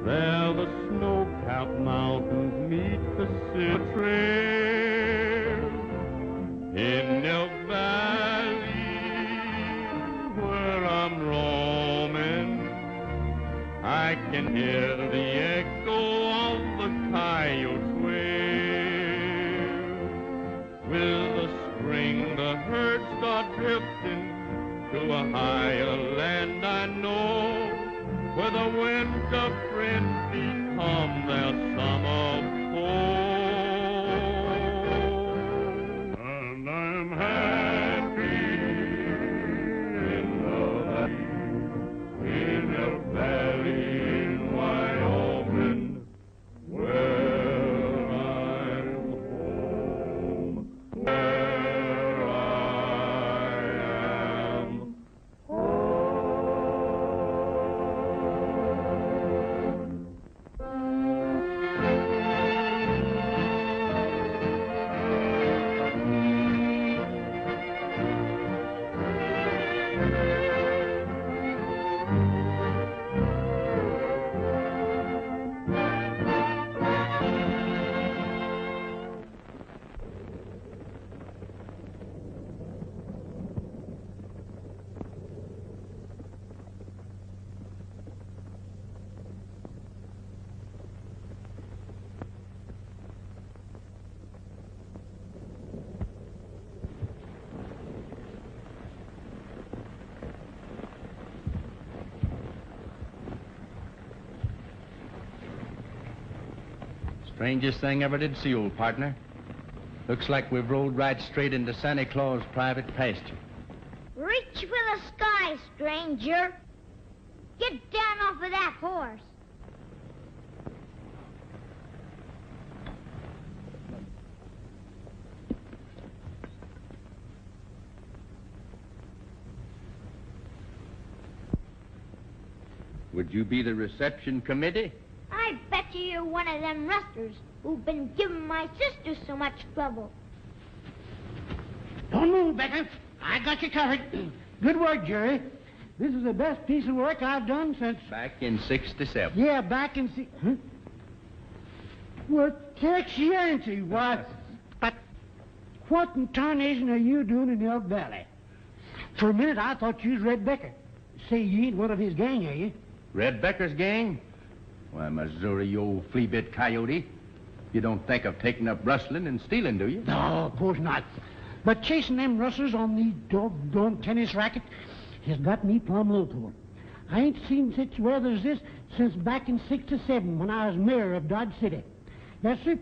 There the snow-capped mountains meet the silver trail. In Elk Valley, where I'm roaming, I can hear the echo of the coyote's wail. With the spring, the herd start drifting to a higher land I know, where the winter friends become their summer foe. And I'm happy in the valley in Wyoming, where I'm home, where I am Strangest thing ever did see, old partner. Looks like we've rolled right straight into Santa Claus' private pasture. Reach for the sky, stranger. Get down off of that horse. Would you be the reception committee? I bet you're one of them rustlers who've been giving my sister so much trouble. Don't move, Becker. I got you covered. Good work, Jerry. This is the best piece of work I've done since... Back in 67. Yeah, back in... Huh? Well, Tex Ritter, why... But what in tarnation are you doing in the Elk Valley? For a minute, I thought you was Red Becker. Say, you ain't one of his gang, are you? Red Becker's gang? Why, Missouri, you old flea-bit coyote. You don't think of taking up rustling and stealing, do you? No, of course not. But chasing them rustlers on the doggone tennis racket has got me plumb low to 'em. I ain't seen such weather as this since back in '67 when I was mayor of Dodge City. Yes, sir.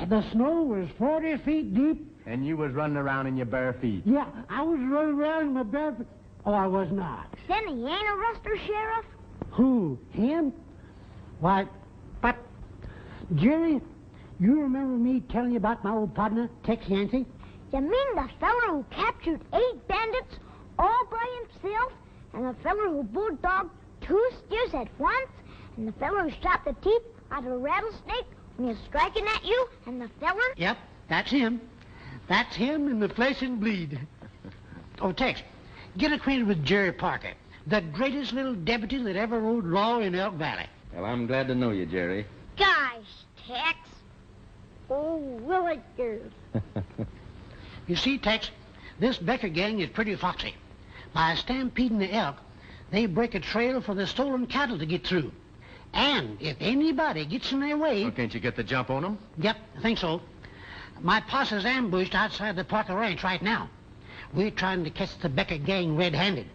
The snow was 40 feet deep. And you was running around in your bare feet. Yeah, I was running around in my bare feet. Oh, I was not. Then he ain't a rustler, Sheriff? Who? Him? Why, but, Jerry, you remember me telling you about my old partner, Tex Ritter? You mean the feller who captured 8 bandits all by himself? And the feller who bulldogged 2 steers at once? And the feller who shot the teeth out of a rattlesnake when he was striking at you? And the feller? Yep, that's him. That's him in the flesh and bleed. Oh, Tex, get acquainted with Jerry Parker, the greatest little deputy that ever rode law in Elk Valley. Well, I'm glad to know you, Jerry. Gosh, Tex. Oh, will it do? You see, Tex, this Becker gang is pretty foxy. By stampeding the elk, they break a trail for the stolen cattle to get through. And if anybody gets in their way... Well, can't you get the jump on them? Yep, I think so. My posse's ambushed outside the Parker Ranch right now. We're trying to catch the Becker gang red-handed.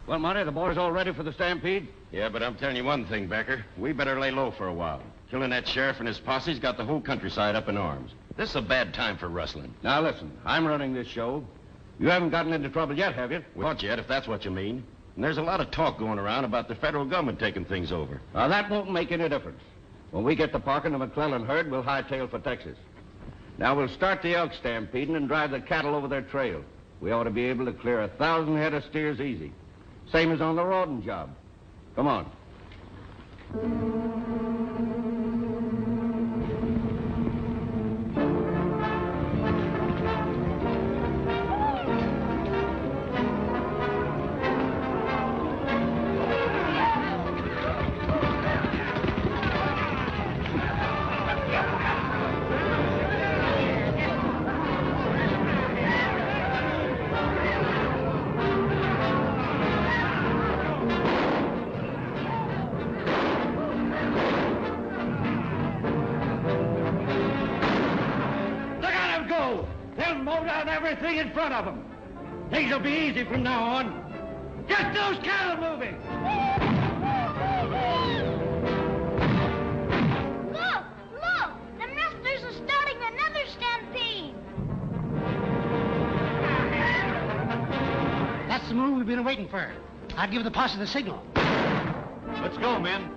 Well, Monty, the boys all ready for the stampede? Yeah, but I'm telling you one thing, Becker. We better lay low for a while. Killing that sheriff and his posse's got the whole countryside up in arms. This is a bad time for rustling. Now, listen, I'm running this show. You haven't gotten into trouble yet, have you? Not yet, if that's what you mean. And there's a lot of talk going around about the federal government taking things over. Now, that won't make any difference. When we get the Parker and the McClellan herd, we'll hightail for Texas. Now, we'll start the elk stampeding and drive the cattle over their trail. We ought to be able to clear 1,000 head of steers easy. Same as on the Rawdon job. Come on. down everything in front of them. Things will be easy from now on. Get those cattle moving! Look! Look! The rustlers are starting another stampede. That's the move we've been waiting for. I'll give the posse the signal. Let's go, men.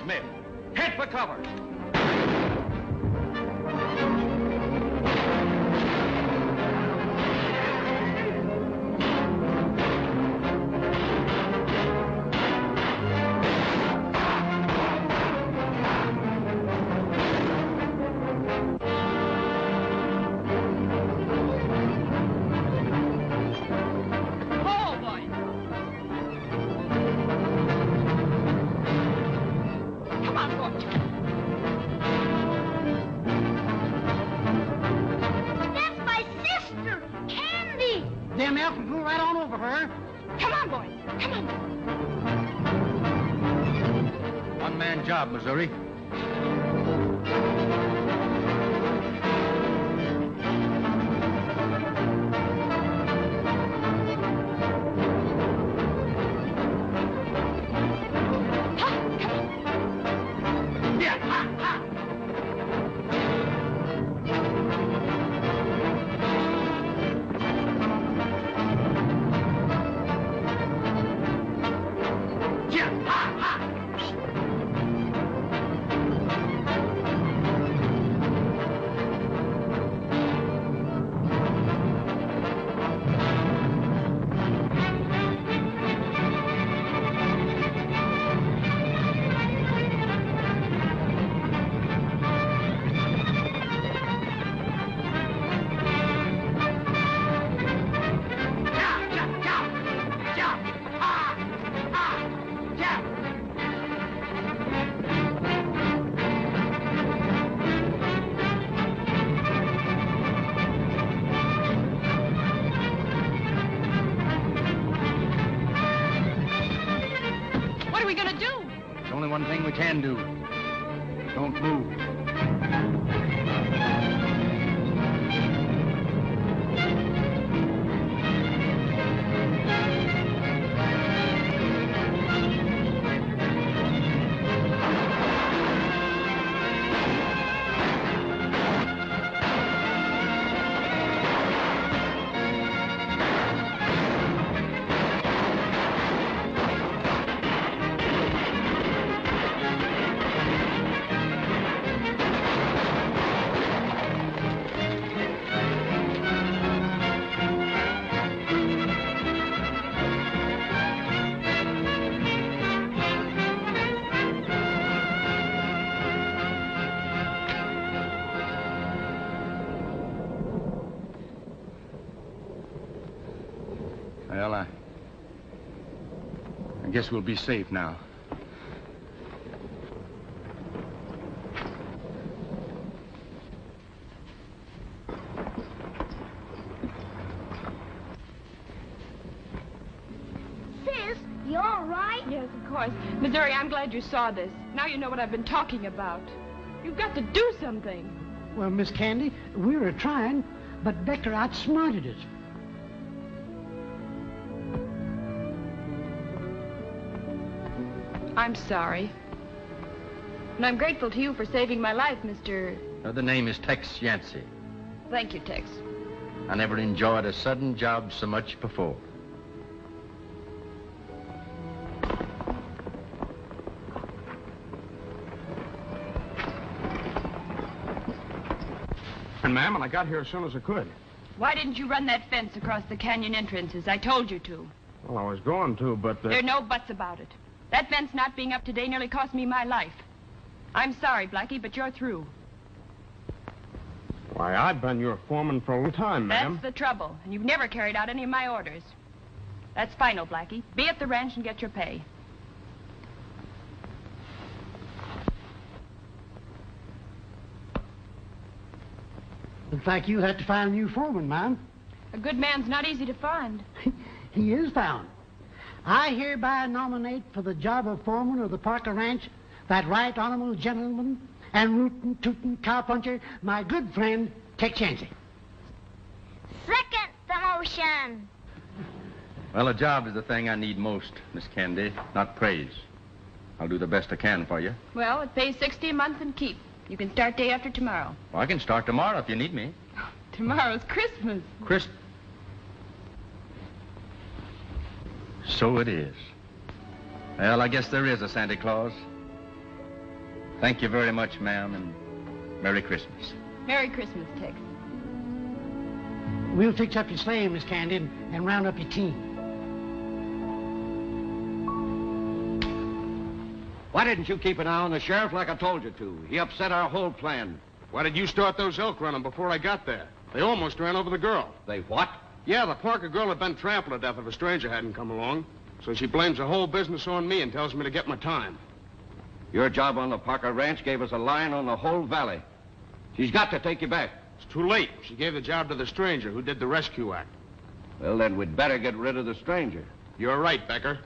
Smith, head for cover. Them elves will go right on over her. Come on, boys. Come on. One-man job, Missouri. One thing we can do. Don't move. Well, I guess we'll be safe now. Sis, you all right? Yes, of course. Missouri, I'm glad you saw this. Now you know what I've been talking about. You've got to do something. Well, Miss Candy, we were trying, but Becker outsmarted us. I'm sorry. And I'm grateful to you for saving my life, Mr. The name is Tex Yancey. Thank you, Tex. I never enjoyed a sudden job so much before. And, ma'am, and I got here as soon as I could. Why didn't you run that fence across the canyon entrances? I told you to. Well, I was going to, but... There are no buts about it. That fence not being up to date nearly cost me my life. I'm sorry, Blackie, but you're through. Why, I've been your foreman for a long time, ma'am. That's the trouble, and you've never carried out any of my orders. That's final, Blackie. Be at the ranch and get your pay. Looks like you'll have to find a new foreman, ma'am. A good man's not easy to find. He is found. I hereby nominate for the job of foreman of the Parker Ranch that right honorable gentleman and rootin' tootin' cowpuncher, my good friend, Tex Ritter. Second the motion. Well, a job is the thing I need most, Miss Candy, not praise. I'll do the best I can for you. Well, it pays $60 a month and keep. You can start day after tomorrow. Well, I can start tomorrow if you need me. Tomorrow's Christmas. So it is. Well, I guess there is a Santa Claus. Thank you very much, ma'am, and Merry Christmas. Merry Christmas, Tex. We'll fix up your sleigh, Miss Candy, and round up your team. Why didn't you keep an eye on the sheriff like I told you to? He upset our whole plan. Why did you start those elk running before I got there? They almost ran over the girl. They what? Yeah, the Parker girl had been trampled to death if a stranger hadn't come along. So she blames the whole business on me and tells me to get my time. Your job on the Parker Ranch gave us a line on the whole valley. She's got to take you back. It's too late. She gave the job to the stranger who did the rescue act. Well, then we'd better get rid of the stranger. You're right, Becker.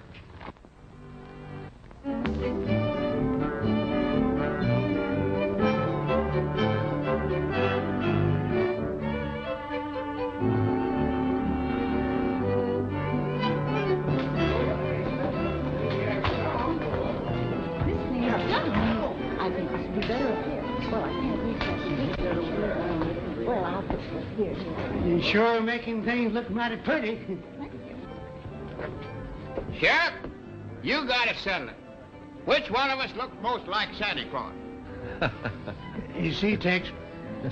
I think this would be better up here. Well, I can't reach that street. Well, I'll put this here. You're sure making things look mighty pretty. Sheriff, you got to settle it. Which one of us looks most like Santa Claus? You see, Tex,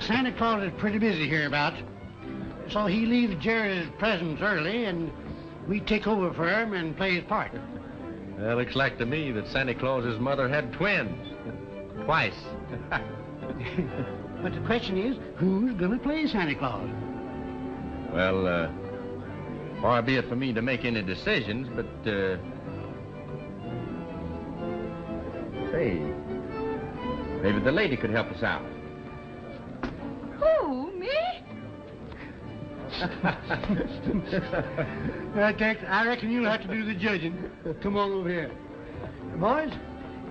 Santa Claus is pretty busy hereabouts. So he leaves Jerry's presents early, and we take over for him and play his part. Well, looks like to me that Santa Claus's mother had twins. Twice. But the question is, who's going to play Santa Claus? Well, far be it for me to make any decisions, but, say, maybe the lady could help us out. Who, me? Tex, I reckon you'll have to do the judging. Come on over here. Boys,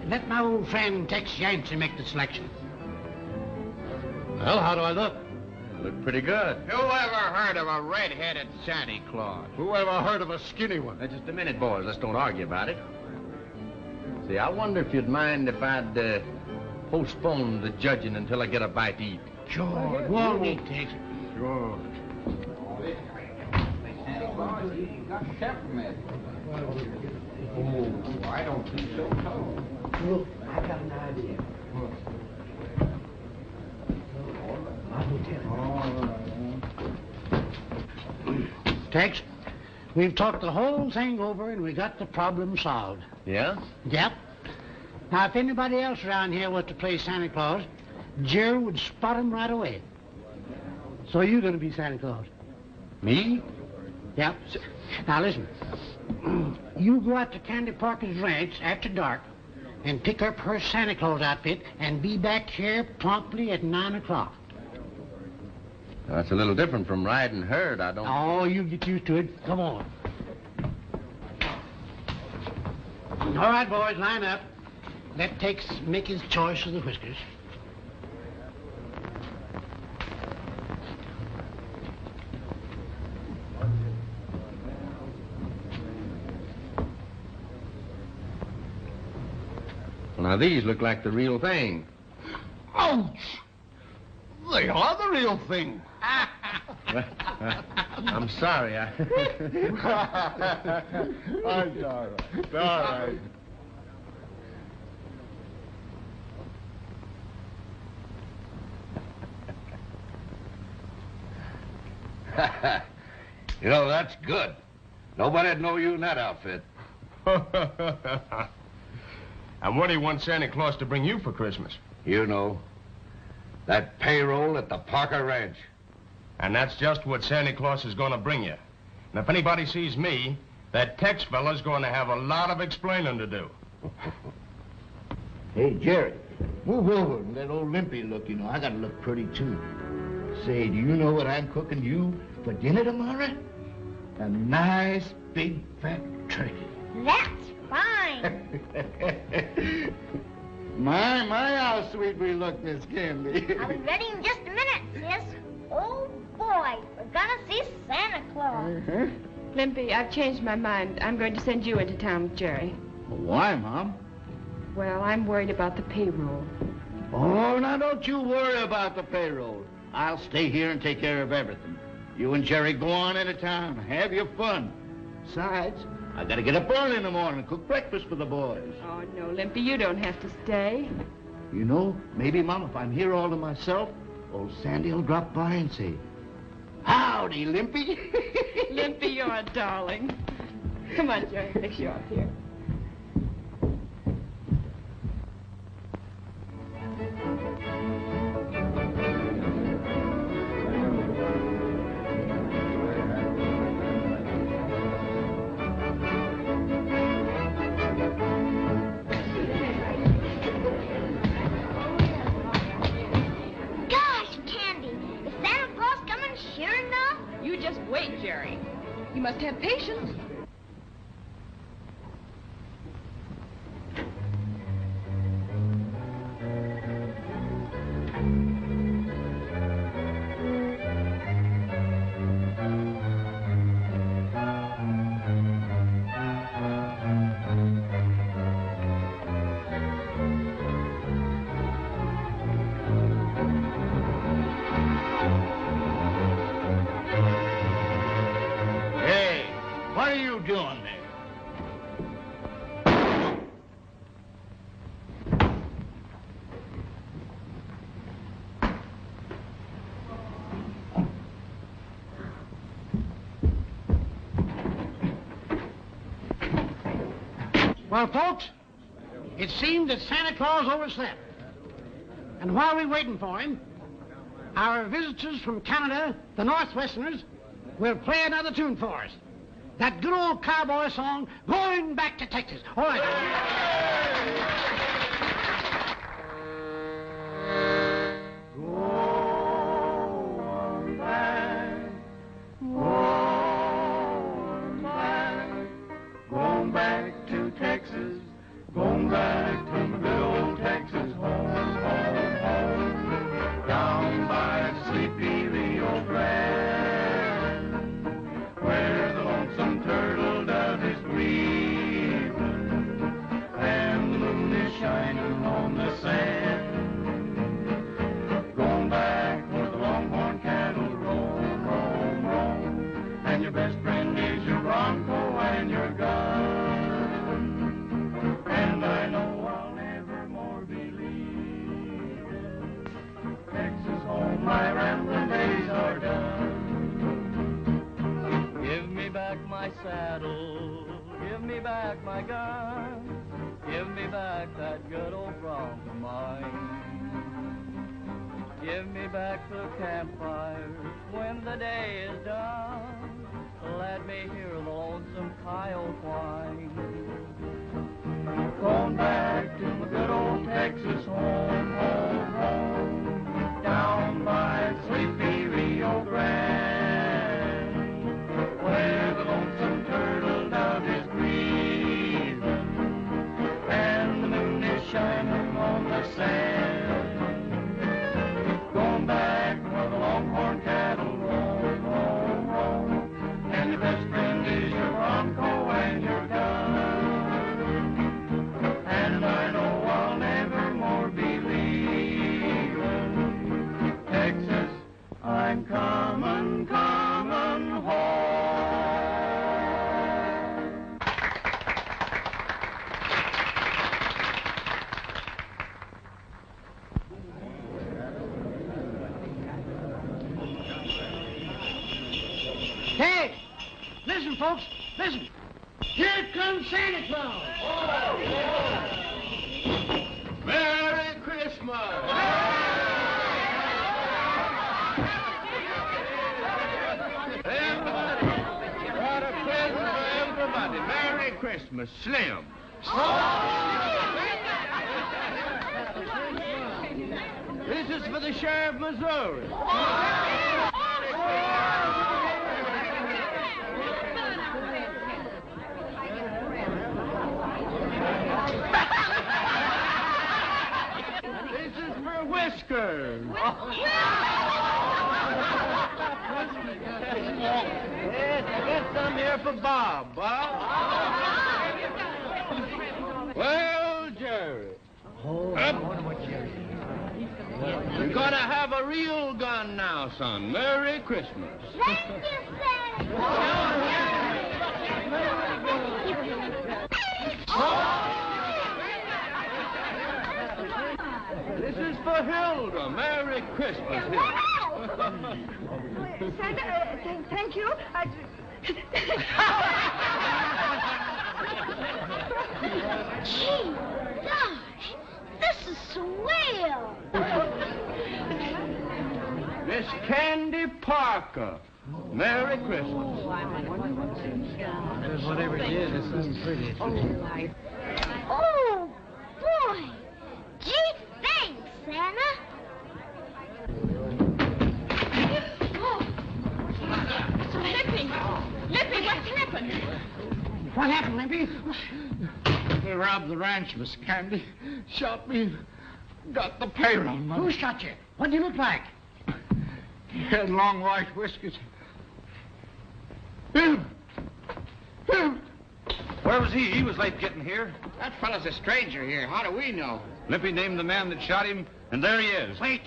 let my old friend Tex Ritter make the selection. Well, how do I look? Look pretty good. Who ever heard of a red-headed Santa Claus? Who ever heard of a skinny one? Now, just a minute, boys. Let's don't argue about it. See, I wonder if you'd mind if I'd postpone the judging until I get a bite to eat. Sure. Go on, Tex. Sure. Oh, I don't think so. Look, I got an idea. I will tell you. Tex, we've talked the whole thing over and we got the problem solved. Yeah? Yep. Now, if anybody else around here was to play Santa Claus, Jerry would spot him right away. So you're going to be Santa Claus. Me? Yep. Now, listen. You go out to Candy Parker's ranch after dark and pick up her Santa Claus outfit and be back here promptly at 9 o'clock. That's a little different from riding herd. I don't... Oh, you get used to it. Come on. All right, boys, line up. Let Tex make his choice of the whiskers. Well, now, these look like the real thing. Ouch! They are the real thing. I'm sorry. I'm sorry. It's all right. You know, that's good. Nobody'd know you in that outfit. And what do you want Santa Claus to bring you for Christmas? You know, that payroll at the Parker Ranch. And that's just what Santa Claus is going to bring you. And if anybody sees me, that Tex fella's going to have a lot of explaining to do. Hey, Jerry, move over and let old Limpy look, you know. I got to look pretty, too. Say, do you know what I'm cooking you for dinner tomorrow? A nice, big, fat turkey. That's fine. My, how sweet we look, Miss Candy. I'll be ready in just a minute, sis. Oh, boy, we're gonna see Santa Claus. Limpy, I've changed my mind. I'm going to send you into town with Jerry. Why, Mom? Well, I'm worried about the payroll. Oh, now don't you worry about the payroll. I'll stay here and take care of everything. You and Jerry go on into town. Have your fun. Besides, I gotta get up early in the morning and cook breakfast for the boys. Oh, no, Limpy, you don't have to stay. You know, maybe, Mom, if I'm here all to myself, old Sandy will drop by and say, "Howdy, Limpy." Limpy, you're a darling. Come on, Jerry, fix you up here. Just wait, Jerry. You must have patience. What are you doing there? Well, folks, it seemed that Santa Claus overslept. And while we're waiting for him, our visitors from Canada, the Northwesterners, will play another tune for us. That good old cowboy song, Going Back to Texas. All right. Going back, going back, going back to Texas, going back to my good old Texas home, home, home, down by sleepy Rio Grande, where the lonesome turtle dove is weeping, and the moon is shining on the sand. Going back where the longhorn cattle roam, roam, roam, and your best friend is your bronco and your gun. And I know I'll never more be leaving Texas home. My rambling days are done. Give me back my saddle, give me back my gun, give me back that good old bronc of mine. Give me back the campfires when the day is done. Let me hear the lonesome coyote whine. Going back to my good old Texas home, home, home, down by sleepy Rio Grande, where the lonesome turtle dove is grieving, and the moon is shining on the sand. Going back where the longhorn cattle roam, roam, roam, and your best friend is your bronco and your gun. And I know I'll never more be leaving Texas. I'm coming, coming home. Hey, listen, folks, listen. Here comes Santa Claus. Merry Christmas! Everybody, got a present for everybody. Merry Christmas, Slim. This is for the sheriff of Missouri. This is for Whiskers. Yes, I got some here for Bob. Bob? Well, Jerry. Up. You're gonna have a real gun now, son. Merry Christmas. Thank you, This is for Hilda. Merry Christmas, Hilda. Santa, thank you. Gee, gosh, this is swell. Miss Candy Parker. Merry Christmas. Whatever it is, it's something pretty. Oh, boy. Gee, thanks, Santa. Lippy, what's happened? What happened, Limpy? They robbed the ranch, Miss Candy. Shot me. Got the payroll money. Who shot you? What do you look like? He had long white whiskers. Him! Where was he? He was late getting here. That fellow's a stranger here. How do we know? Lippy named the man that shot him, and there he is. Wait.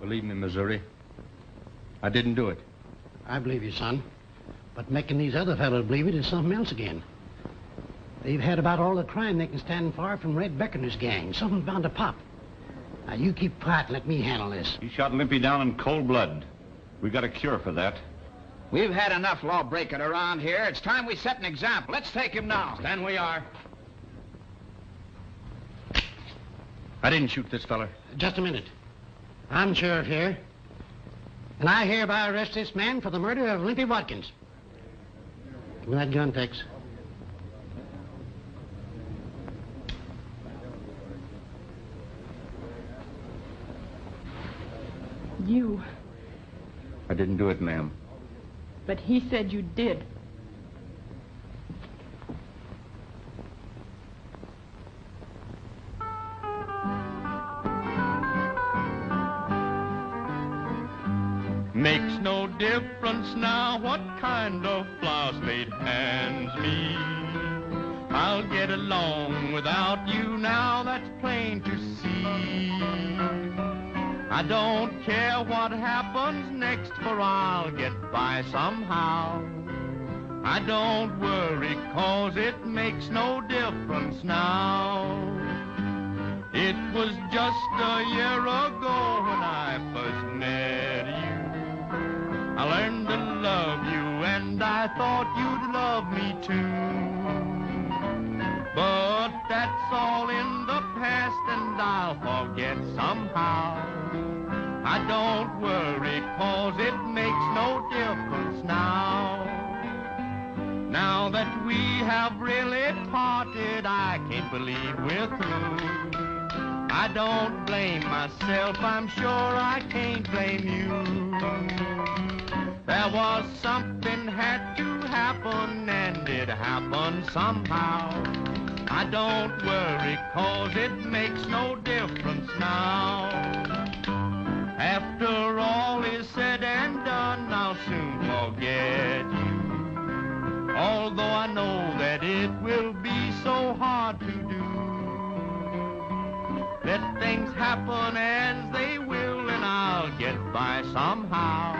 Believe me, Missouri, I didn't do it. I believe you, son. But making these other fellows believe it is something else again. They've had about all the crime they can stand for from Red Becker and his gang. Something's bound to pop. Now, you keep quiet and let me handle this. He shot Limpy down in cold blood. We got a cure for that. We've had enough law-breaking around here. It's time we set an example. Let's take him now. Stand we are. I didn't shoot this feller. Just a minute. I'm sheriff here. And I hereby arrest this man for the murder of Limpy Watkins. Give me that gun, Tex. You. I didn't do it, ma'am. But he said you did. Makes no difference now what kind of flowers fate hands me. I'll get along without you now, that's plain to see. I don't care what happens next, for I'll get by somehow. I don't worry, 'cause it makes no difference now. It was just a year ago when I first met you. I learned to love you, and I thought you'd love me too. But that's all in the past, and I'll forget somehow. I don't worry, 'cause it makes no difference now. Now that we have really parted, I can't believe we're through. I don't blame myself, I'm sure I can't blame you. There was something had to happen, and it happened somehow. I don't worry, 'cause it makes no difference now. After all is said and done, I'll soon forget you. Although I know that it will be so hard to do. Let things happen as they will, and I'll get by somehow.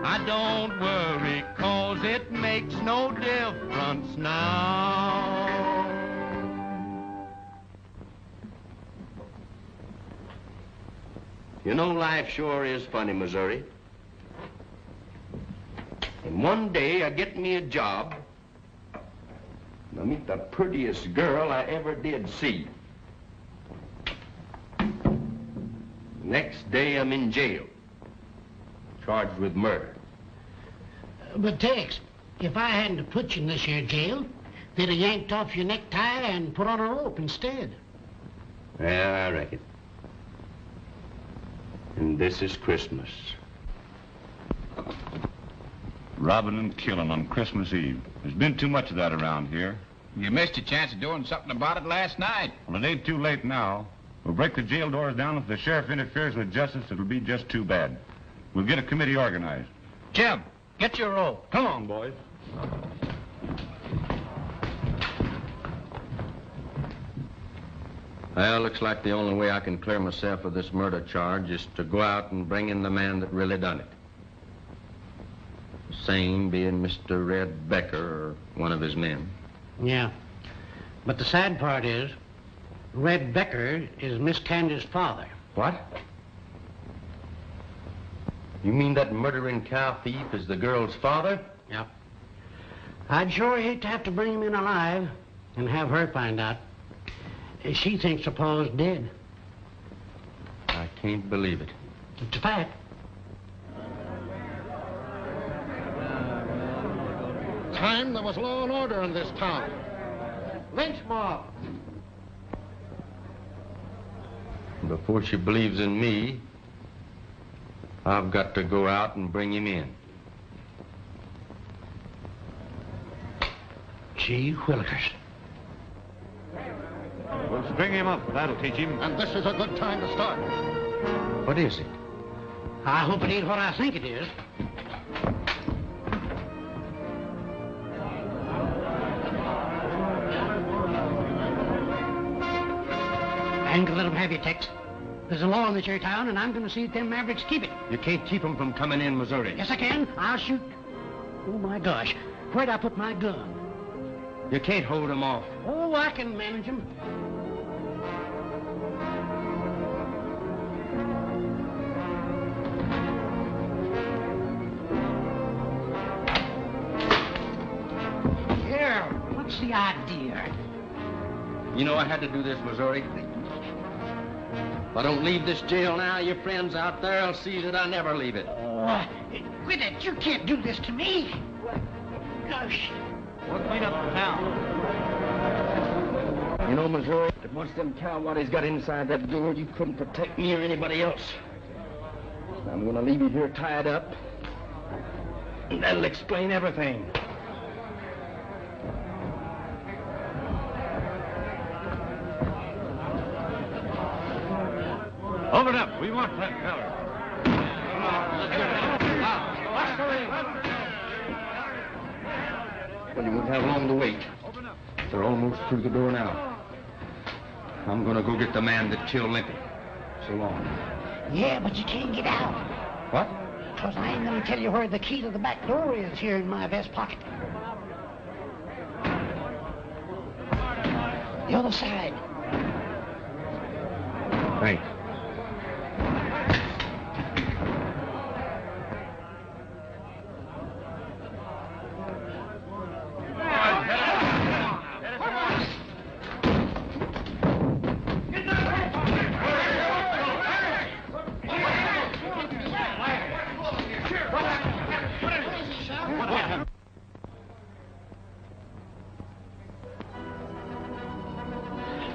I don't worry, 'cause it makes no difference now. You know, life sure is funny, Missouri. And one day I get me a job, and I meet the prettiest girl I ever did see. Next day I'm in jail, charged with murder. But, Tex, if I hadn't have put you in this here jail, they'd have yanked off your necktie and put on a rope instead. Yeah, I reckon. And this is Christmas. Robbing and killing on Christmas Eve. There's been too much of that around here. You missed your chance of doing something about it last night. Well, it ain't too late now. We'll break the jail doors down. If the sheriff interferes with justice, it'll be just too bad. We'll get a committee organized. Jim, get your rope. Come on, boys. Well, looks like the only way I can clear myself of this murder charge is to go out and bring in the man that really done it. The same being Mr. Red Becker or one of his men. Yeah. But the sad part is, Red Becker is Miss Candy's father. What? You mean that murdering cow thief is the girl's father? Yep. I'd sure hate to have to bring him in alive and have her find out. She thinks her pa's dead. I can't believe it. It's a fact. Time there was law and order in this town. Lynch mob. Before she believes in me, I've got to go out and bring him in. Gee whillikers. We'll string him up. That'll teach him. And this is a good time to start. What is it? I hope it ain't what I think it is. I ain't gonna let them have you, Tex. There's a law in this here town, and I'm gonna see that them Mavericks keep it. You can't keep them from coming in Missouri. Yes, I can. I'll shoot. Oh, my gosh. Where'd I put my gun? You can't hold them off. Oh, I can manage them. Here, what's the idea? You know I had to do this, Missouri. If I don't leave this jail now, your friends out there will see that I never leave it. Oh, quit it. You can't do this to me. Gosh. We'll clean up the town. You know, Missouri, if once them cow-waddies got inside that door, you couldn't protect me or anybody else. I'm gonna leave you here tied up, and that'll explain everything. Open up. We want that feller. Well, you won't have long to wait. They're almost through the door now. I'm gonna go get the man that killed Limpy. So long. Yeah, but you can't get out. What? Because I ain't gonna tell you where the key to the back door is here in my vest pocket. The other side. Thanks.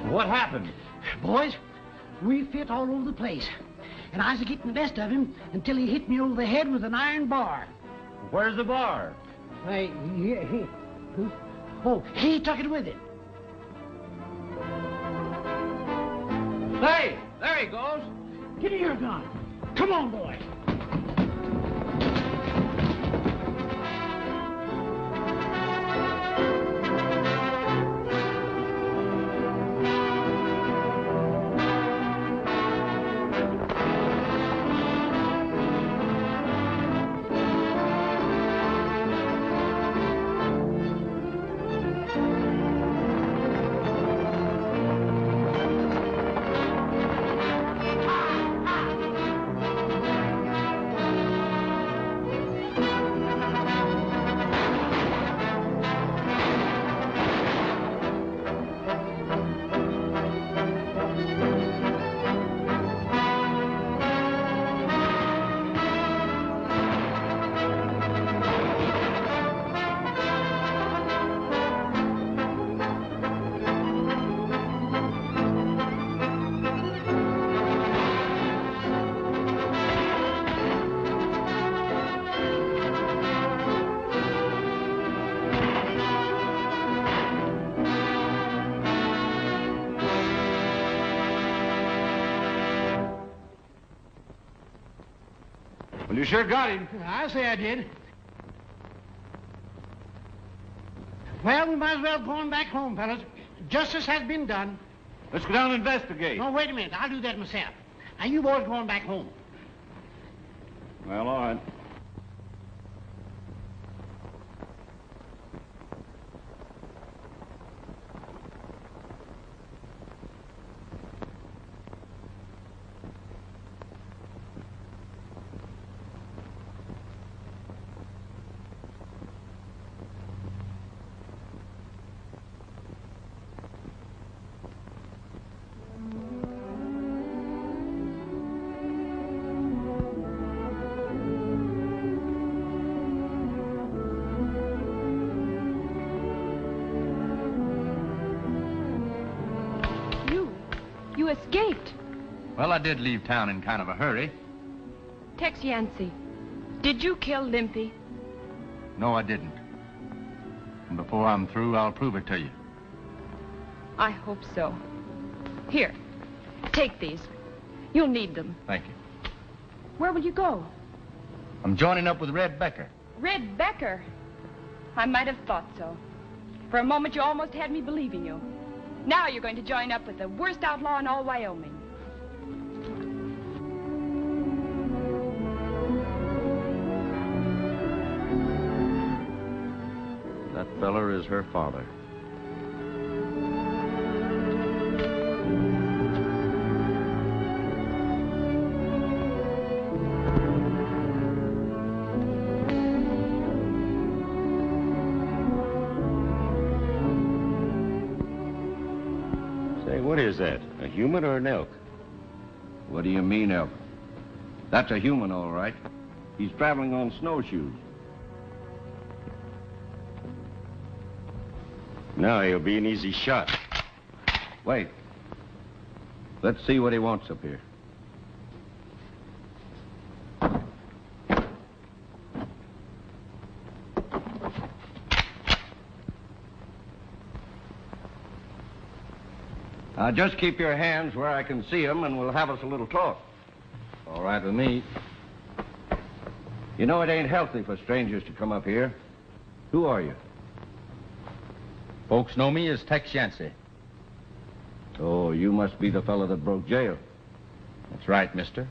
What happened? Boys, we fit all over the place. And I was getting the best of him until he hit me over the head with an iron bar. Where's the bar? Why, he took it with him. Hey, there he goes. Give me your gun. Come on, boy. Well, you sure got him. I say I did. Well, we might as well go on back home, fellas. Justice has been done. Let's go down and investigate. No, wait a minute. I'll do that myself. Now, you boys going back home. Well, all right. You escaped. Well, I did leave town in kind of a hurry. Tex Yancey, did you kill Limpy? No, I didn't. And before I'm through, I'll prove it to you. I hope so. Here, take these. You'll need them. Thank you. Where will you go? I'm joining up with Red Becker. Red Becker? I might have thought so. For a moment, you almost had me believing you. Now you're going to join up with the worst outlaw in all Wyoming. That feller is her father. What is that? A human or an elk? What do you mean, elk? That's a human, all right. He's traveling on snowshoes. Now he'll be an easy shot. Wait. Let's see what he wants up here. Just keep your hands where I can see them, and we'll have us a little talk. All right with me. You know it ain't healthy for strangers to come up here. Who are you? Folks know me as Tex Yancey. Oh, you must be the fellow that broke jail. That's right, mister.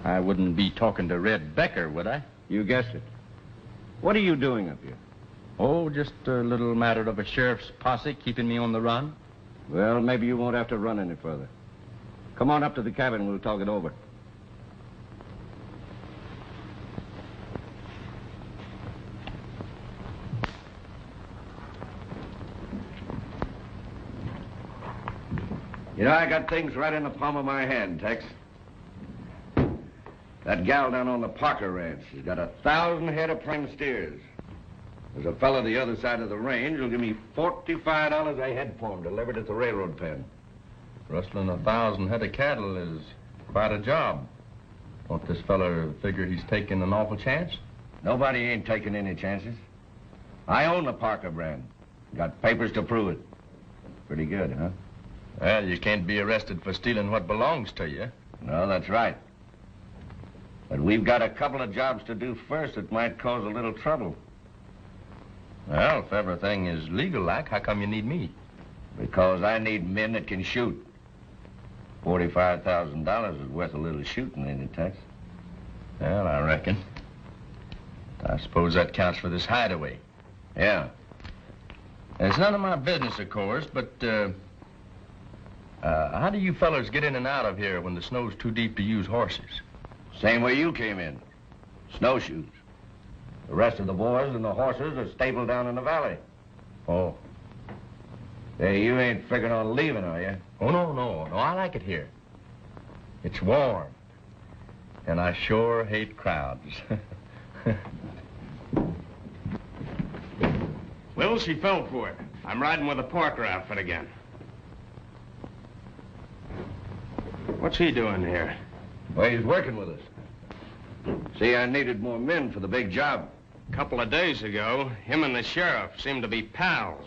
I wouldn't be talking to Red Becker, would I? You guessed it. What are you doing up here? Oh, just a little matter of a sheriff's posse keeping me on the run. Well, maybe you won't have to run any further. Come on up to the cabin and we'll talk it over. You know, I got things right in the palm of my hand, Tex. That gal down on the Parker Ranch, she's got 1,000 head of prime steers. There's a fellow the other side of the range who'll give me $45 a head for him delivered at the railroad pen. Rustling 1,000 head of cattle is quite a job. Don't this fella figure he's taking an awful chance? Nobody ain't taking any chances. I own the Parker brand. Got papers to prove it. Pretty good, huh? Well, you can't be arrested for stealing what belongs to you. No, that's right. But we've got a couple of jobs to do first that might cause a little trouble. Well, if everything is legal-like, how come you need me? Because I need men that can shoot. $45,000 is worth a little shooting, ain't it, Tex? Well, I reckon. I suppose that counts for this hideaway. Yeah. It's none of my business, of course, but, how do you fellas get in and out of here when the snow's too deep to use horses? Same way you came in. Snowshoes. The rest of the boys and the horses are stabled down in the valley. Oh. Hey, you ain't figuring on leaving, are you? Oh, no, I like it here. It's warm. And I sure hate crowds. Well, she fell for it. I'm riding with the Parker outfit again. What's he doing here? Well, he's working with us. See, I needed more men for the big job. A couple of days ago, him and the sheriff seemed to be pals.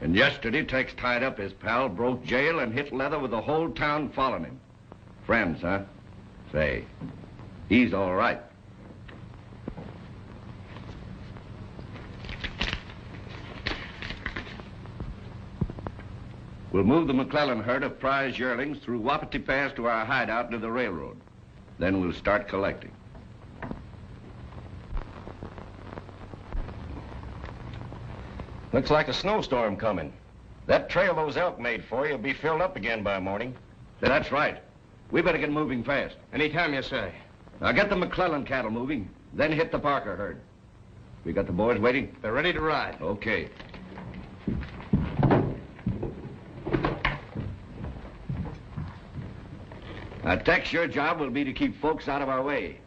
And yesterday, Tex tied up his pal, broke jail, and hit leather with the whole town following him. Friends, huh? Say, he's all right. We'll move the McClellan herd of prize yearlings through Wapiti Pass to our hideout near the railroad. Then we'll start collecting. Looks like a snowstorm coming. That trail those elk made for you will be filled up again by morning. That's right. We better get moving fast. Anytime you say. Now get the McClellan cattle moving, then hit the Parker herd. We got the boys waiting? They're ready to ride. Okay. Now, Tex, your job will be to keep folks out of our way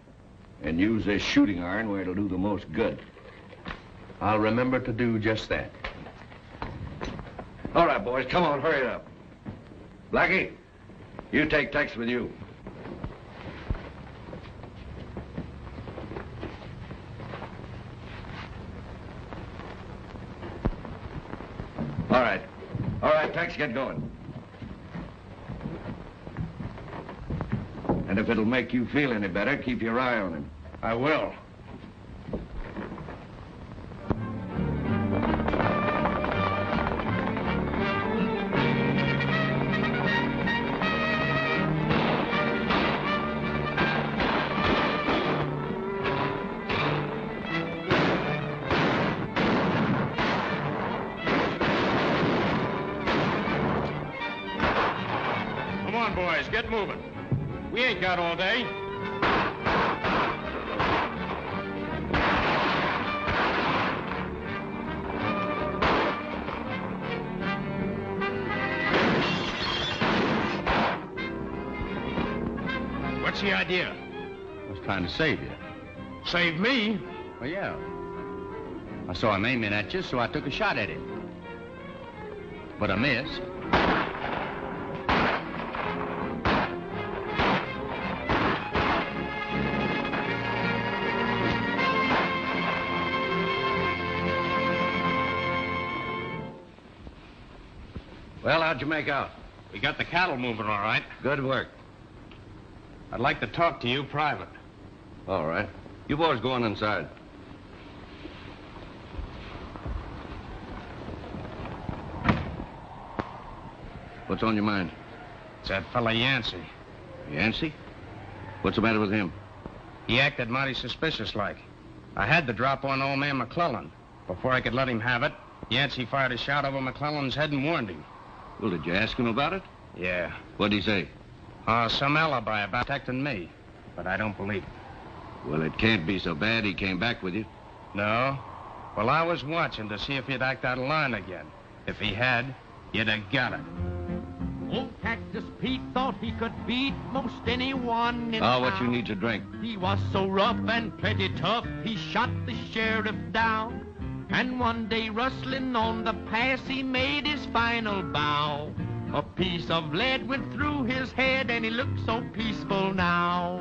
and use this shooting iron where it'll do the most good. I'll remember to do just that. All right, boys, come on, hurry it up. Blackie, you take Tex with you. All right. All right, Tex, get going. And if it'll make you feel any better, keep your eye on him. I will. Come on, boys, get moving. We ain't got all day. What's the idea? I was trying to save you. Save me? Well, yeah. I saw him aiming at you, so I took a shot at him. But I missed. Well, how'd you make out? We got the cattle moving all right. Good work. I'd like to talk to you private. All right. You boys go on inside. What's on your mind? It's that fella Yancey. Yancey? What's the matter with him? He acted mighty suspicious-like. I had the drop on old man McClellan. Before I could let him have it, Yancey fired a shot over McClellan's head and warned him. Well, did you ask him about it? Yeah. What'd he say? Some alibi about protecting me. But I don't believe it. Well, it can't be so bad he came back with you. No? Well, I was watching to see if he'd act out of line again. If he had, you'd have got it. Old Cactus Pete thought he could beat most anyone in town. What you need to drink? He was so rough and pretty tough, he shot the sheriff down. And one day, rustling on the pass, he made his final bow. A piece of lead went through his head, and he looked so peaceful now.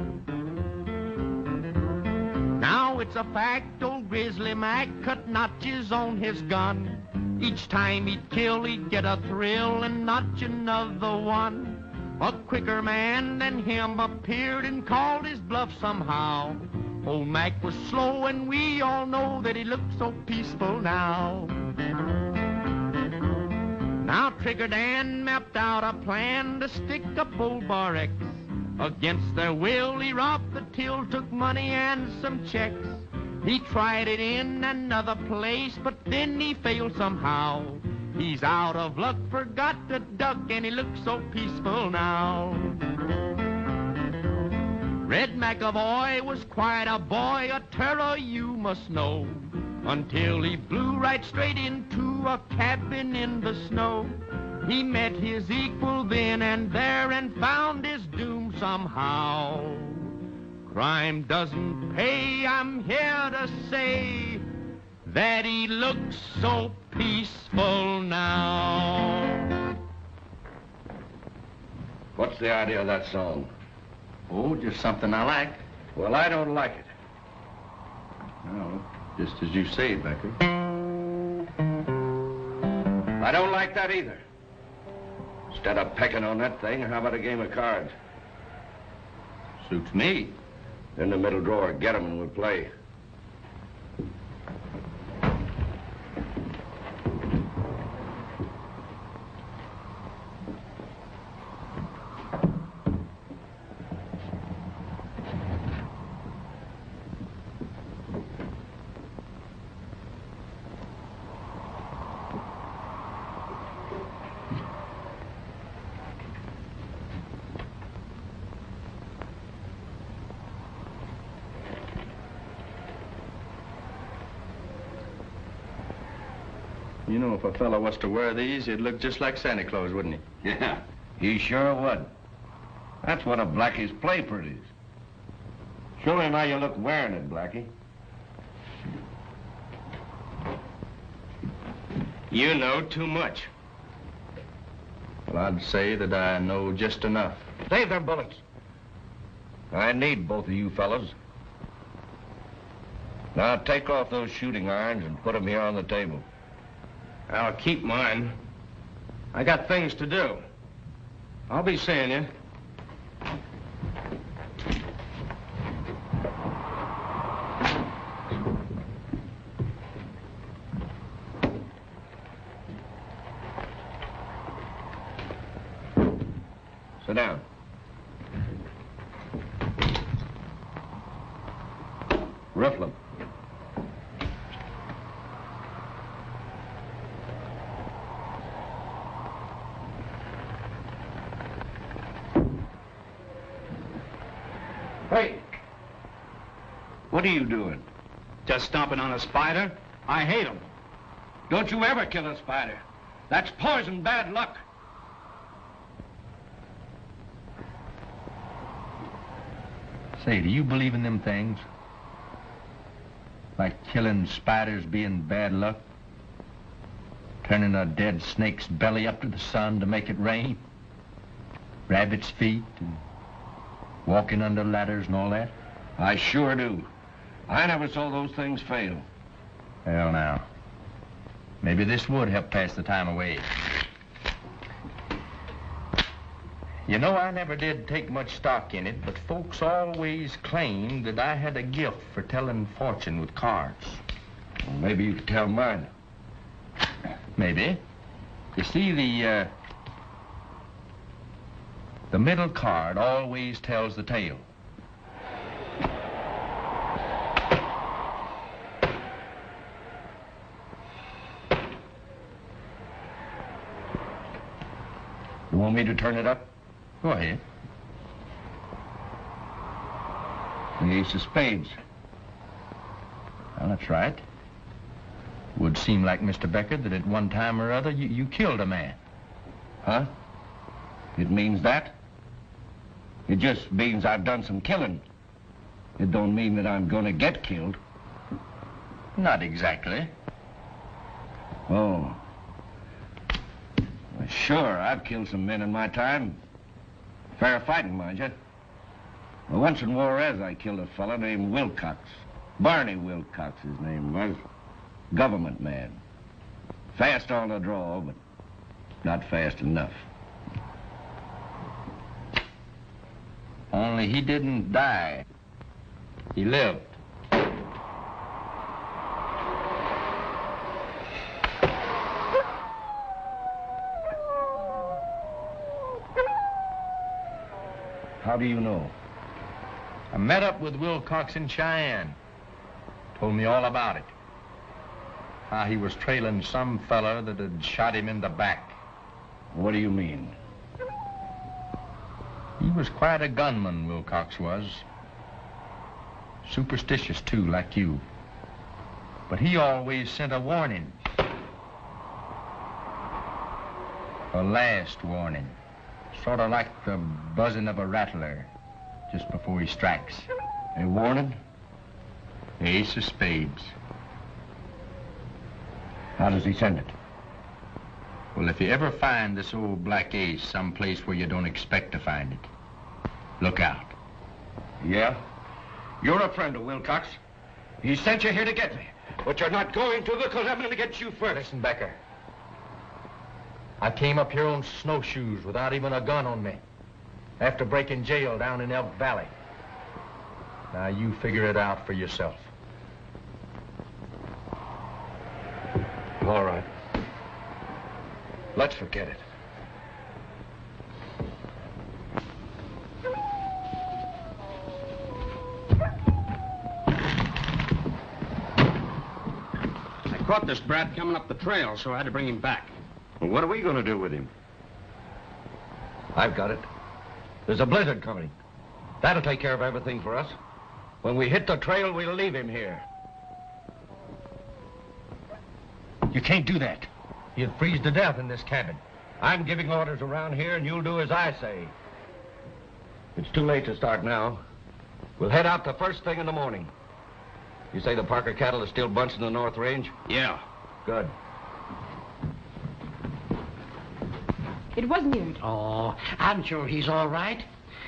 Now it's a fact, old Grizzly Mac cut notches on his gun. Each time he'd kill, he'd get a thrill and notch another one. A quicker man than him appeared and called his bluff somehow. Old Mac was slow, and we all know that he looked so peaceful now. Now Trigger Dan mapped out a plan to stick up old Bar X. Against their will, he robbed the till, took money and some checks. He tried it in another place, but then he failed somehow. He's out of luck, forgot to duck, and he looks so peaceful now. Red McAvoy was quite a boy, a terror you must know, until he blew right straight into a cabin in the snow. He met his equal then and there and found his doom somehow. Crime doesn't pay, I'm here to say that he looks so peaceful now. What's the idea of that song? Oh, just something I like. Well, I don't like it. No, just as you say, Becker. I don't like that either. Instead of pecking on that thing, how about a game of cards? Suits me. In the middle drawer. Get 'em and we'll play. You know, if a fella was to wear these, he'd look just like Santa Claus, wouldn't he? Yeah, he sure would. That's one of Blackie's play pretties. Show him how you look wearing it, Blackie. You know too much. Well, I'd say that I know just enough. Save them bullets. I need both of you fellas. Now take off those shooting irons and put them here on the table. I'll keep mine. I got things to do. I'll be seeing you. Sit down. Riffle 'em. Hey, what are you doing? Just stomping on a spider? I hate 'em. Don't you ever kill a spider. That's poison, bad luck. Say, do you believe in them things? Like killing spiders being bad luck? Turning a dead snake's belly up to the sun to make it rain? Rabbit's feet and walking under ladders and all that? I sure do. I never saw those things fail. Well, now, maybe this would help pass the time away. You know, I never did take much stock in it, but folks always claimed that I had a gift for telling fortune with cards. Well, maybe you could tell mine. Maybe. You see, the middle card always tells the tale. You want me to turn it up? Go ahead. The ace of spades. Well, that's right. Would seem like, Mr. Becker, that at one time or other you killed a man. Huh? It means that? It just means I've done some killing. It don't mean that I'm gonna get killed. Not exactly. Oh. Well, sure, I've killed some men in my time. Fair fighting, mind you. Well, once in Juarez, I killed a fella named Wilcox. Barney Wilcox, his name was. Government man. Fast on the draw, but not fast enough. Only he didn't die. He lived. How do you know? I met up with Wilcox in Cheyenne. Told me all about it. How he was trailing some fella that had shot him in the back. What do you mean? He was quite a gunman, Wilcox was. Superstitious, too, like you. But he always sent a warning. A last warning. Sort of like the buzzing of a rattler just before he strikes. A warning? Ace of spades. How does he send it? Well, if you ever find this old black ace someplace where you don't expect to find it, look out. Yeah? You're a friend of Wilcox. He sent you here to get me. But you're not going to because I'm going to get you first. Listen, Becker. I came up here on snowshoes without even a gun on me. After breaking jail down in Elk Valley. Now you figure it out for yourself. All right. Let's forget it. I caught this brat coming up the trail, so I had to bring him back. Well, what are we going to do with him? I've got it. There's a blizzard coming. That'll take care of everything for us. When we hit the trail, we'll leave him here. You can't do that. You'd freeze to death in this cabin. I'm giving orders around here, and you'll do as I say. It's too late to start now. We'll head out the first thing in the morning. You say the Parker cattle are still bunched in the North Range? Yeah. Good. It was weird. Oh, I'm sure he's all right.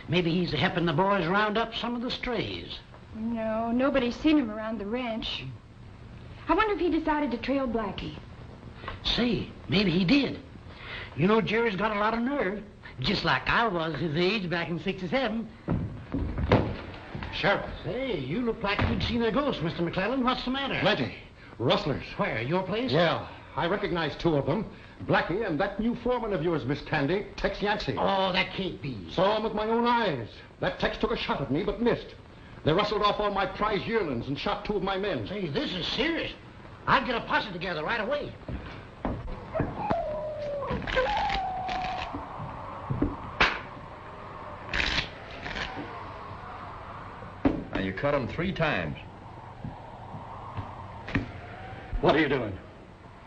Maybe he's helping the boys round up some of the strays. No, nobody's seen him around the ranch. I wonder if he decided to trail Blackie. Say, maybe he did. You know, Jerry's got a lot of nerve. Just like I was his age back in '67. Sheriff. Say, you look like you'd seen a ghost, Mr. McClellan. What's the matter? Plenty. Rustlers. Where, your place? Yeah, I recognize two of them. Blackie and that new foreman of yours, Miss Tandy, Tex Yancey. Oh, that can't be. Saw him with my own eyes. That Tex took a shot at me, but missed. They rustled off all my prize yearlings and shot two of my men. Say, this is serious. I'd get a posse together right away. Now, you cut him 3 times. What are you doing?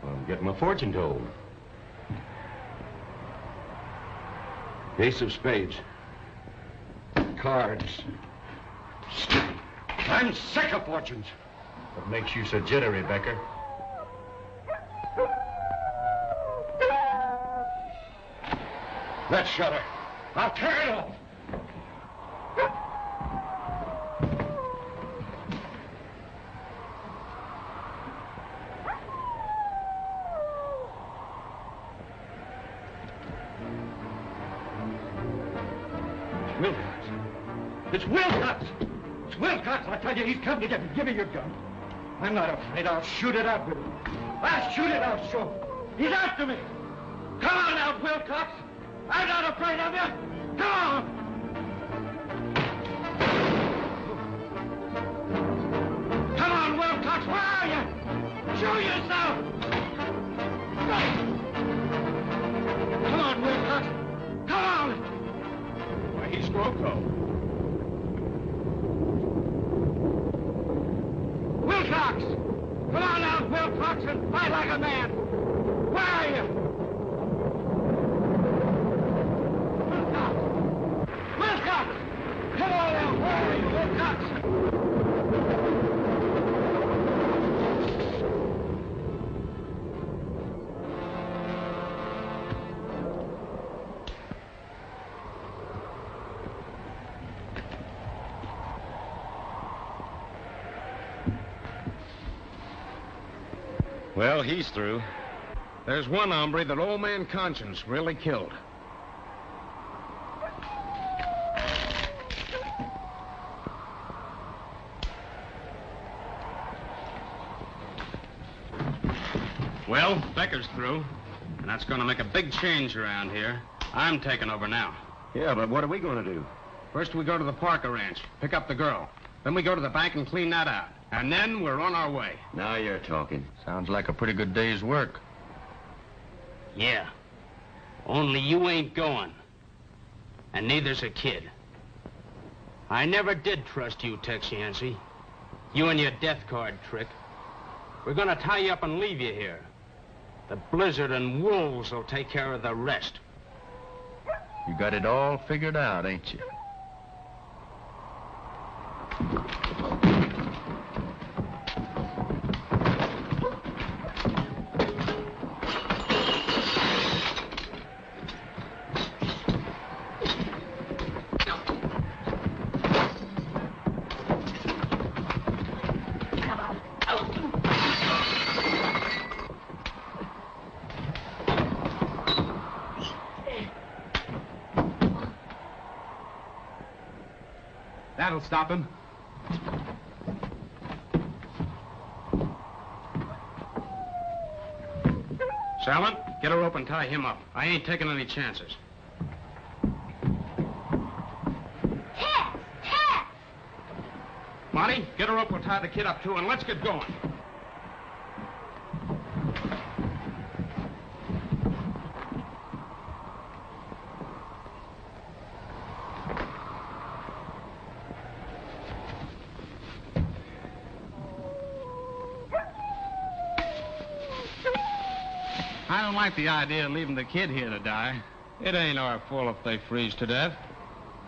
I'm getting my fortune told. Ace of spades. Cards. I'm sick of fortunes. What makes you so jittery, Becker? That shutter. I'll tear it off. Wilcox. It's Wilcox! It's Wilcox! I tell you, he's come to get me. Give me your gun. I'm not afraid. I'll shoot it out with him. I'll shoot it out, sure. He's after me. Come on out, Wilcox. I'm not afraid of you. Come on. Come on, Wilcox. Where are you? Show yourself. Come on, Wilcox. Come on. Why, he's Rocco. Wilcox! Come on out, Wilcox, and fight like a man! Where are you? Wilcox! Wilcox! Come on out! Where are you, Wilcox? Well, he's through. There's one hombre that old man Conscience really killed. Well, Becker's through, and that's going to make a big change around here. I'm taking over now. Yeah, but what are we going to do? First, we go to the Parker Ranch, pick up the girl. Then we go to the bank and clean that out. And then we're on our way. Now you're talking. Sounds like a pretty good day's work. Yeah. Only you ain't going. And neither's a kid. I never did trust you, Tex Yancey. You and your death card trick. We're gonna tie you up and leave you here. The blizzard and wolves will take care of the rest. You got it all figured out, ain't you? That'll stop him. Salmon, get a rope and tie him up. I ain't taking any chances. Tex! Monty, get a rope, we'll tie the kid up too, and let's get going. I don't like the idea of leaving the kid here to die. It ain't our fault if they freeze to death.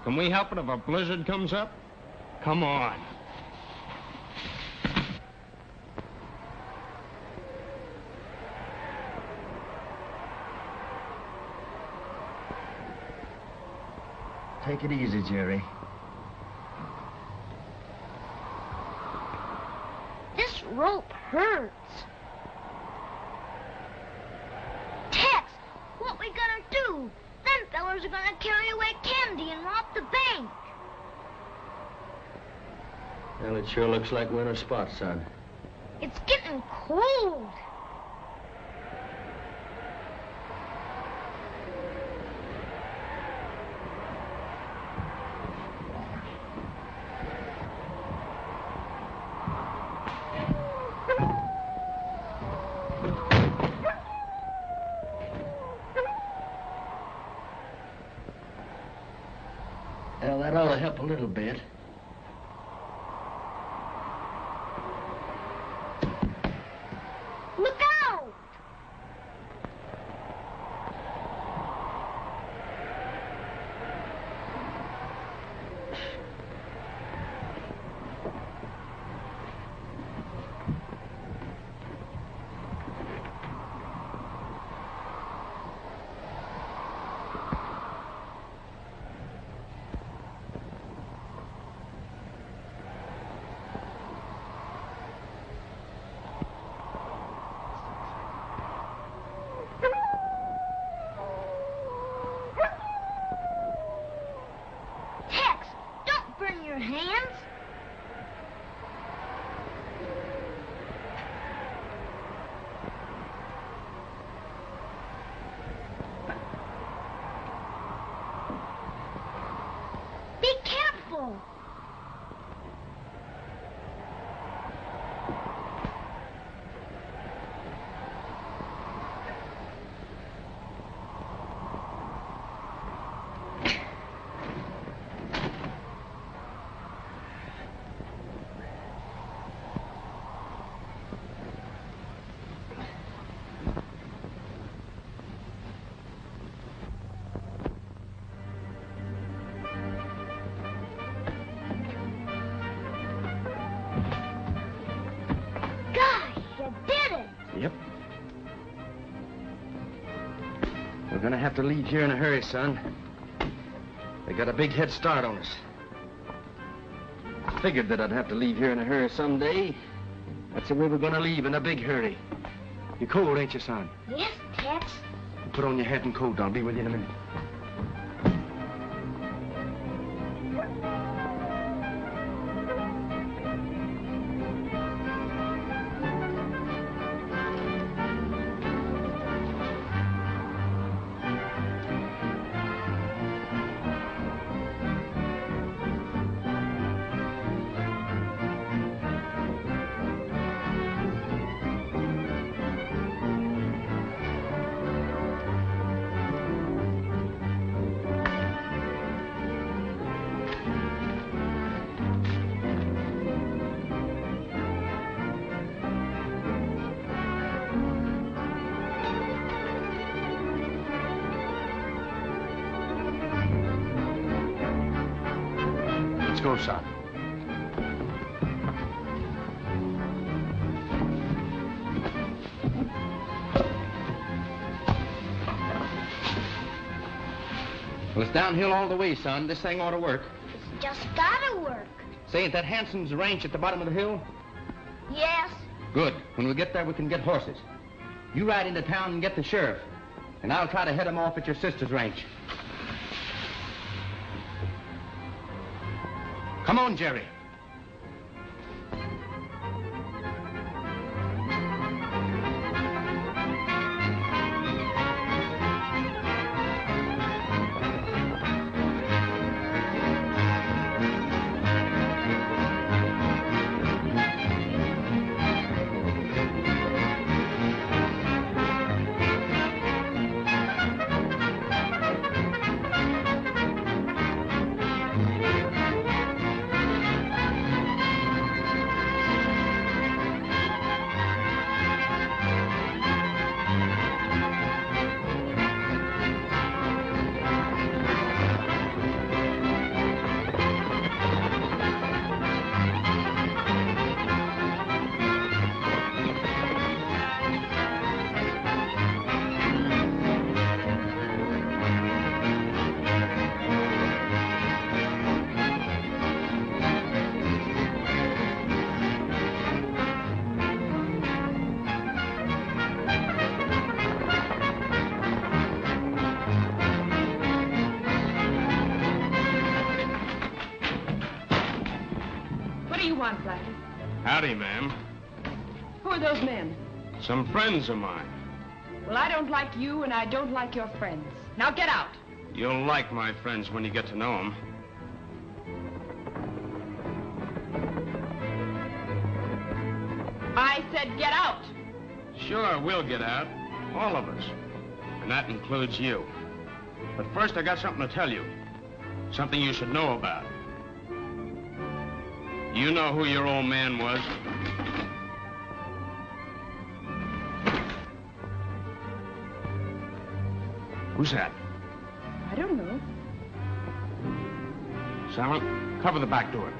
Can we help it if a blizzard comes up? Come on. Take it easy, Jerry. This rope hurts. Tex, what we gonna do? Them fellers are gonna carry away candy and rob the bank. Well, it sure looks like winter spot, son. It's getting cold. Well, that ought to help a little bit. Look out! Tex, don't burn your hands. Be careful. Gosh, you did it. Yep. We're gonna have to leave here in a hurry, son. They got a big head start on us. I figured that I'd have to leave here in a hurry someday. That's the way we're gonna leave, in a big hurry. You're cold, ain't you, son? Yes, Tex. Put on your hat and coat. I'll be with you in a minute. Let's go, son. Well, it's downhill all the way, son. This thing ought to work. It's just gotta work. Say, ain't that Hanson's ranch at the bottom of the hill? Yes. Good. When we get there, we can get horses. You ride into town and get the sheriff, and I'll try to head him off at your sister's ranch. Come on, Jerry. What do you want, Blackie? Howdy, ma'am. Who are those men? Some friends of mine. Well, I don't like you, and I don't like your friends. Now get out. You'll like my friends when you get to know them. I said get out. Sure, we'll get out. All of us. And that includes you. But first, I got something to tell you. Something you should know about. You know who your old man was? Who's that? I don't know. Salmon, cover the back door.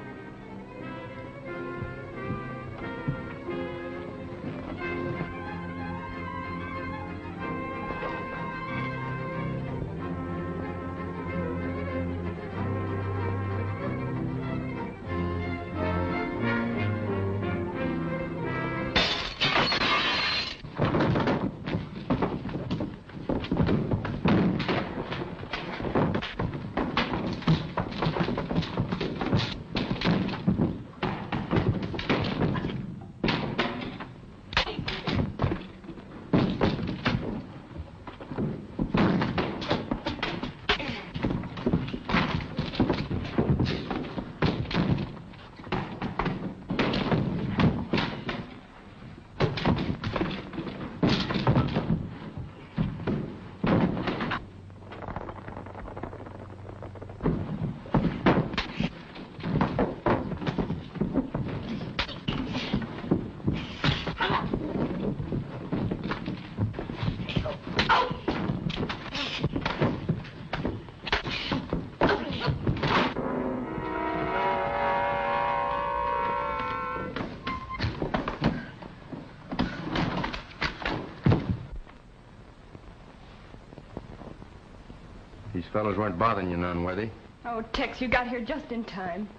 These fellows weren't bothering you none, were they? Oh, Tex, you got here just in time.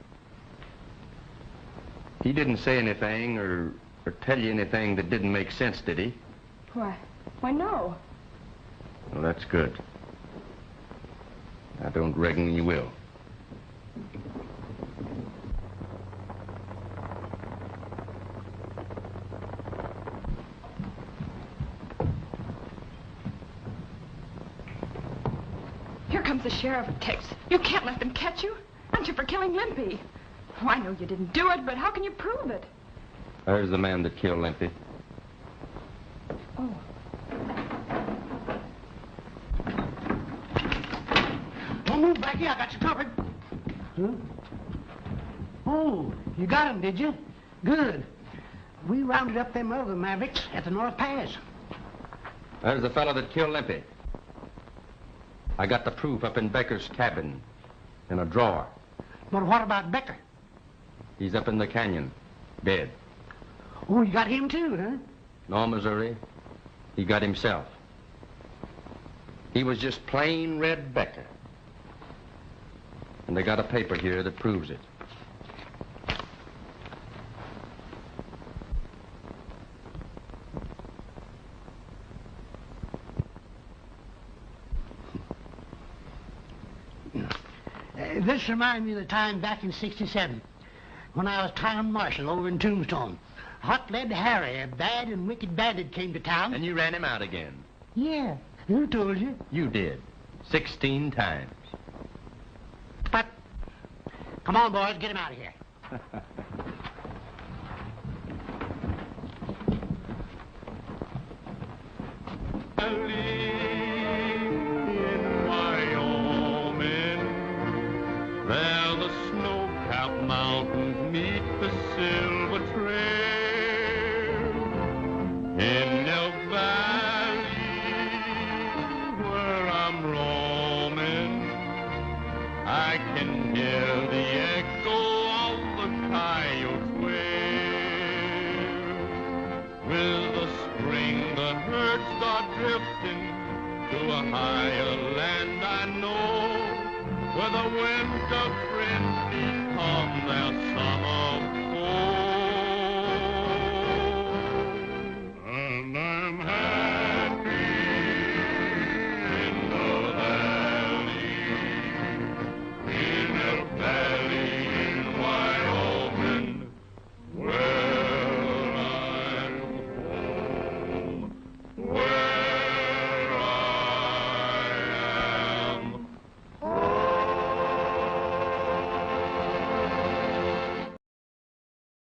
He didn't say anything or tell you anything that didn't make sense, did he? Why, no. Well, that's good. I don't reckon you will. Here comes the sheriff, Tex. You can't let them catch you. Not you for killing Limpy. Oh, I know you didn't do it, but how can you prove it? There's the man that killed Limpy. Oh. Don't move, Blackie. I got you covered. Huh? Oh, you got him, did you? Good. We rounded up them other Mavericks at the North Pass. There's the fellow that killed Limpy. I got the proof up in Becker's cabin, in a drawer. But what about Becker? He's up in the canyon, dead. Oh, you got him too, huh? No, Missouri. He got himself. He was just plain Red Becker. And they got a paper here that proves it. This reminds me of the time back in '67 when I was town marshal over in Tombstone. Hot-lead Harry, a bad and wicked bandit, came to town. And you ran him out again. Yeah. Who told you? You did. 16 times. But, come on, boys, get him out of here. In Wyoming, there the snow-capped mountains meet the silver trail. In Elk Valley, where I'm roaming, I can hear the echo of the coyote's wail. With the spring, the herd start drifting to a higher land I know, where the winter